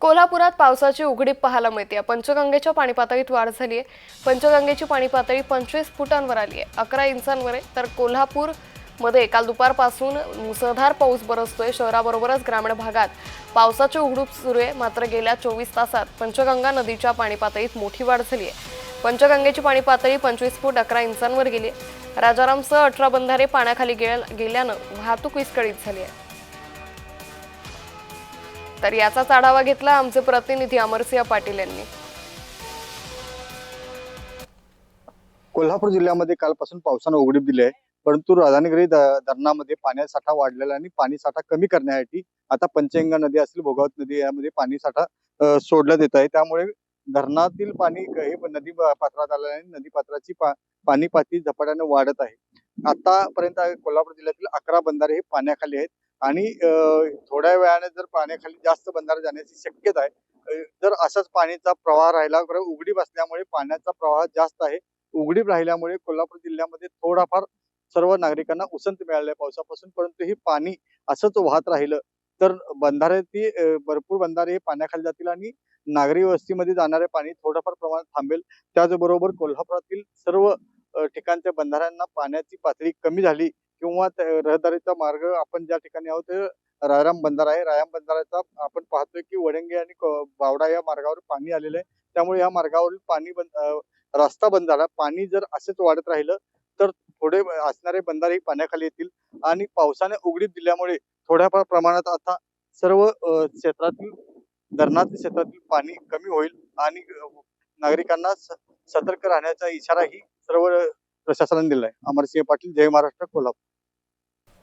कोल्हापुरात पावसाची उघडीप पाहायला मिळते। पंचगंगेच्या पाणी पातळीत वाढ झाली आहे। पंचगंगेची पाणी पातळी 25 फुटांवर आली आहे, 11 इंचांवर आहे। तर कोल्हापूर मध्ये काल दुपारपासून मुसळधार पाऊस बरसतोय। शहराबरोबरच ग्रामीण भागात पावसाची उघडीप सुरू आहे। मात्र गेल्या 24 तासात पंचगंगा नदीच्या पाणी पातळीत मोठी वाढ झाली आहे। पंचगंगेची पाणी पातळी 25 फूट 11 इंचांवर गेली आहे। राजारामसह 18 बंधारे पाण्याखाली गेल्यानं वाहतूक विस्कळीत झाली आहे। तर याचाच आढावा घेतला आमचे प्रतिनिधी अमरसिंह पाटील यांनी। कोल्हापूर जिल्ह्यामध्ये कालपासून पावसानं उघडीप दिली आहे, परंतु राधानगरी धरणामध्ये पाण्याचा साठा वाढलेला आणि पाणी साठा कमी करण्यासाठी आता पंचगंगा नदी असेल, भोगावत नदी यामध्ये पाणी साठा सोडण्यात येत आहे। त्यामुळे धरणातील पाणी हे नदी पात्रात आलं आहे। नदी पात्राची पाणी पातळी झपाट्याने वाढत आहे। आतापर्यंत कोल्हापूर जिल्ह्यातील 11 बंधारे हे पाण्याखाली आहेत आणि थोड्या वेळाने जर पाण्याखाली जास्त बंधारे जाण्याची शक्यता आहे। जर असाच पाण्याचा प्रवाह राहिला, उघडीप असल्यामुळे पाण्याचा प्रवाह जास्त आहे। उघडीप राहिल्यामुळे कोल्हापूर जिल्ह्यामध्ये थोडाफार सर्व नागरिकांना उसंत मिळाली पावसापासून, परंतु हे पाणी असंच वाहत राहिलं तर बंधाऱ्याची भरपूर बंधारे हे पाण्याखाली जातील आणि नागरी वस्तीमध्ये जाणारे पाणी थोडंफार प्रमाणात थांबेल। त्याचबरोबर कोल्हापुरातील सर्व ठिकाणच्या बंधाऱ्यांना पाण्याची पातळी कमी झाली किंवा रहदारीचा मार्ग आपण ज्या ठिकाणी आहोत ते रायराम बंधारा आहे। रायराम बंधाऱ्याचा आपण पाहतोय की वडंगे आणि बावडा या मार्गावर पाणी आलेलं आहे। त्यामुळे या मार्गावरील पाणी रस्ता बंद झाला। पाणी जर असेच वाढत राहिलं तर थोडे असणारे बंधारे पाण्याखाली येतील आणि पावसाने उघडीप दिल्यामुळे थोड्याफार प्रमाणात आता सर्व क्षेत्रातील धरणातील क्षेत्रातील पाणी कमी होईल आणि नागरिकांना सतर्क राहण्याचा इशाराही सर्व प्रशासनाने दिलाय। अमरसिंह पाटील, जय महाराष्ट्र, कोल्हापूर।